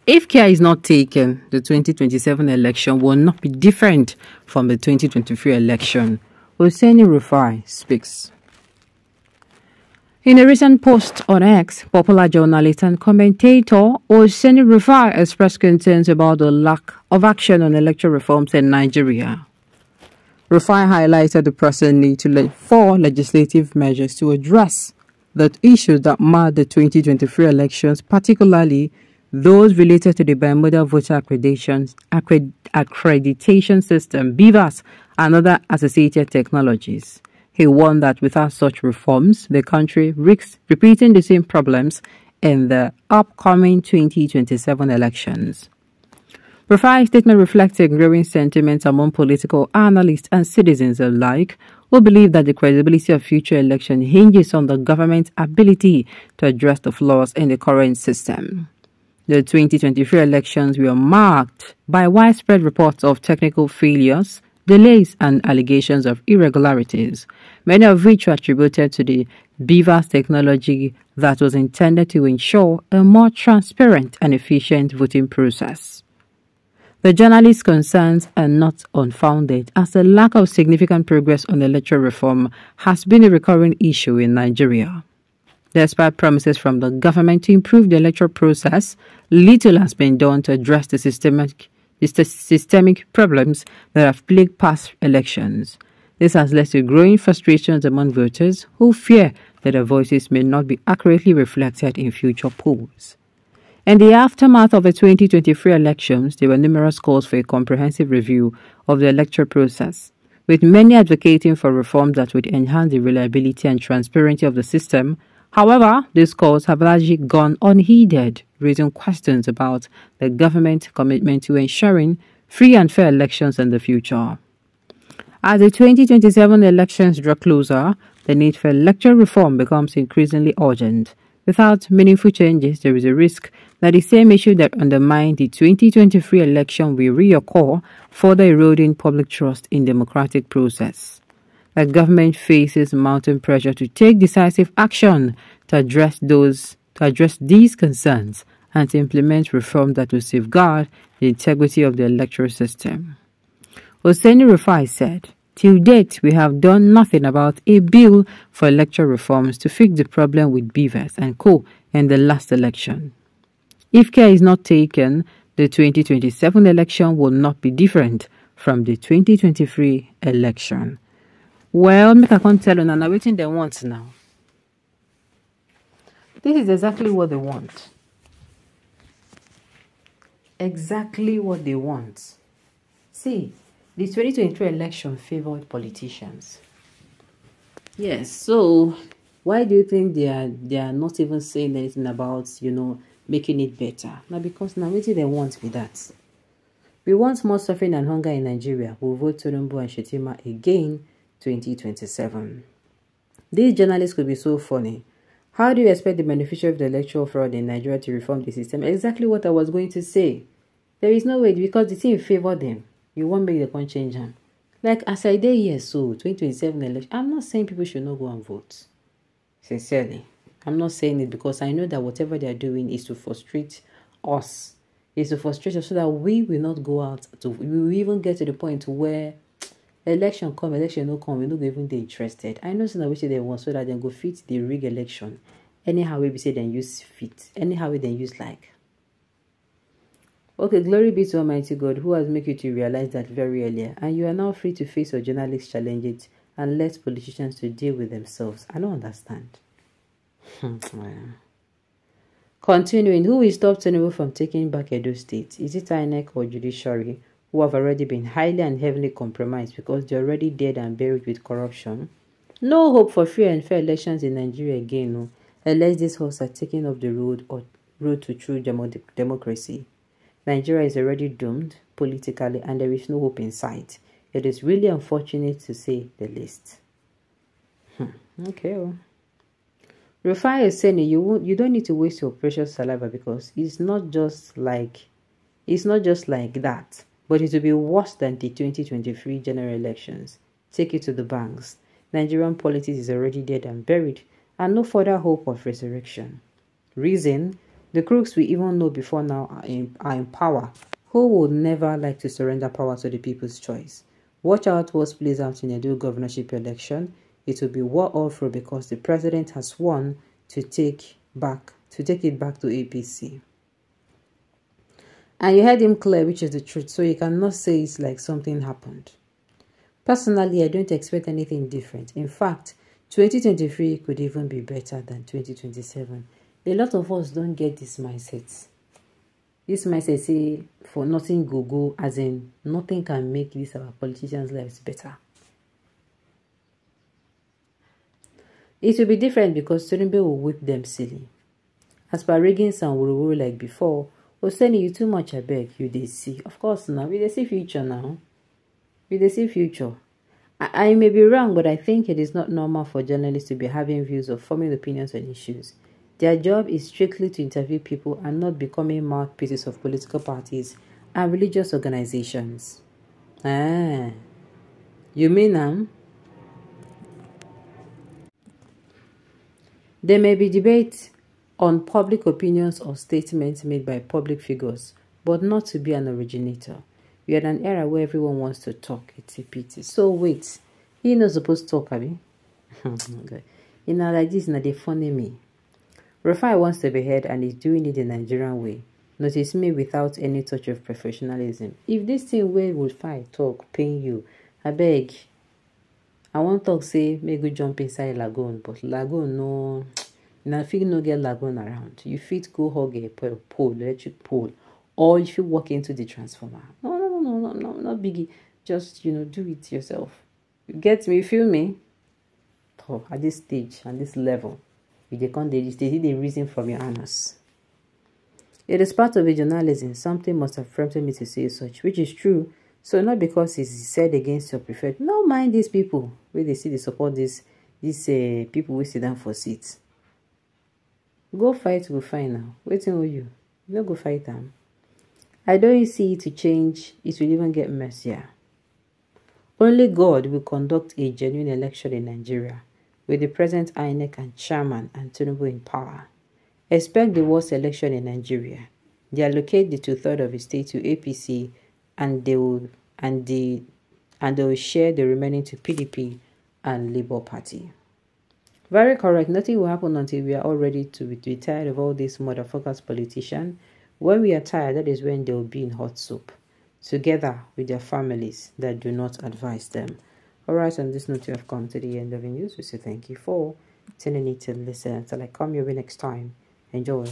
If care is not taken, the 2027 election will not be different from the 2023 election. Hosseini Rufai speaks. In a recent post on X, popular journalist and commentator Hosseini Rufai expressed concerns about the lack of action on electoral reforms in Nigeria. Rufai highlighted the pressing need for legislative measures to address the issues that marred the 2023 elections, particularly those related to the bimodal voter accreditation system, BVAS, and other associated technologies. He warned that without such reforms, the country risks repeating the same problems in the upcoming 2027 elections. Rufai's statement reflected growing sentiments among political analysts and citizens alike, who believe that the credibility of future elections hinges on the government's ability to address the flaws in the current system. The 2023 elections were marked by widespread reports of technical failures, delays, and allegations of irregularities, many of which were attributed to the BVAS technology that was intended to ensure a more transparent and efficient voting process. The journalist's concerns are not unfounded, as the lack of significant progress on electoral reform has been a recurring issue in Nigeria. Despite promises from the government to improve the electoral process, little has been done to address the systemic problems that have plagued past elections. This has led to growing frustrations among voters who fear that their voices may not be accurately reflected in future polls. In the aftermath of the 2023 elections, there were numerous calls for a comprehensive review of the electoral process, with many advocating for reforms that would enhance the reliability and transparency of the system. However, these calls have largely gone unheeded, raising questions about the government's commitment to ensuring free and fair elections in the future. As the 2027 elections draw closer, the need for electoral reform becomes increasingly urgent. Without meaningful changes, there is a risk that the same issue that undermined the 2023 election will reoccur, further eroding public trust in the democratic process. The government faces mounting pressure to take decisive action to address these concerns and to implement reforms that will safeguard the integrity of the electoral system. Hosseini Rufai said, "Till date, we have done nothing about a bill for electoral reforms to fix the problem with BVAS and co. in the last election. If care is not taken, the 2027 election will not be different from the 2023 election." Well, make I can't tell you now waiting they want now. This is exactly what they want. Exactly what they want. See, the 2023 election favored politicians. Yes, so why do you think they are not even saying anything about, making it better? Now, because now what they want with that. We want more suffering and hunger in Nigeria. We'll vote Tinubu and Shettima again 2027. These journalists could be so funny. How do you expect the beneficiary of the electoral fraud in Nigeria to reform the system? Exactly what I was going to say. There is no way, because the thing favor them. You won't make the point change them. Like as I did here, so 2027 election, I'm not saying people should not go and vote. Sincerely. I'm not saying it because I know that whatever they are doing is to frustrate us. Is to frustrate us so that we will not go out. We will even get to the point where election come, election no come, we not even be interested. I know some which they want so that they go fit the rig election. Anyhow we say then use fit. Anyhow we then use like. Okay, glory be to Almighty God who has made you to realize that very earlier, and you are now free to face your journalist challenges and let politicians to deal with themselves. I don't understand. Continuing, who will stop Tinubu from taking back Edo State? Is it INEC or judiciary, who have already been highly and heavily compromised because they're already dead and buried with corruption? No hope for free and fair elections in Nigeria again, no, unless these hosts are taking up the road to true democracy. Nigeria is already doomed politically and there is no hope in sight. It is really unfortunate to say the least. Okay. Well. Rufai is saying you don't need to waste your precious saliva because it's not just like that, but it will be worse than the 2023 general elections. Take it to the banks. Nigerian politics is already dead and buried, and no further hope of resurrection. Reason: The crooks we even know before now are in power, who would never like to surrender power to the people's choice. Watch out what plays out in the new governorship election. It will be war all through because the president has won to take it back to APC. And you heard him clear, which is the truth, so you cannot say it's like something happened. Personally, I don't expect anything different. In fact, 2023 could even be better than 2027. A lot of us don't get this mindset. This mindset say for nothing go, as in nothing can make this our politicians' lives better. It will be different because Tinubu will whip them silly. As per Reagans and Wuru like before, Oseni, you too much, I beg, you they see. Of course now, we they see future now. We they see future. I may be wrong, but I think it is not normal for journalists to be having views or forming opinions on issues. Their job is strictly to interview people and not becoming mouthpieces of political parties and religious organizations. Ah, you mean There may be debate on public opinions or statements made by public figures, but not to be an originator. We are in an era where everyone wants to talk. It's a pity. So wait, he not supposed to talk, Abby? You know, like this, now they funny me. Rufai wants to be heard and is doing it the Nigerian way. Notice me without any touch of professionalism. If this thing way would fight, talk, pain you, I beg. I want talk say make you jump inside lagoon, but lagoon no. Now if you no get lagoon around, you fit go hug a pole, electric pole, or if you walk into the transformer. No, not biggie. Just do it yourself. You get me? You feel me? Oh, at this stage and this level, you see the reason from your anus. It is part of a journalism. Something must have prompted me to say such, which is true. So not because it's said against your preferred. No mind these people where they see they support these people who sit down for seats. Go fight, go fight now. Waiting with you. You go fight them. I don't see it to change. It will even get messier. Only God will conduct a genuine election in Nigeria with the present INEC and chairman and Tinubu in power. Expect the worst election in Nigeria. They allocate the 2/3 of the state to APC and they will share the remaining to PDP and Labour Party. Very correct. Nothing will happen until we are all ready to be tired of all these motherfuckers politicians. When we are tired, that is when they will be in hot soup, together with their families that do not advise them. Alright, on this note, you have come to the end of the news. We say thank you for tuning in to listen. Until I come your way next time. Enjoy.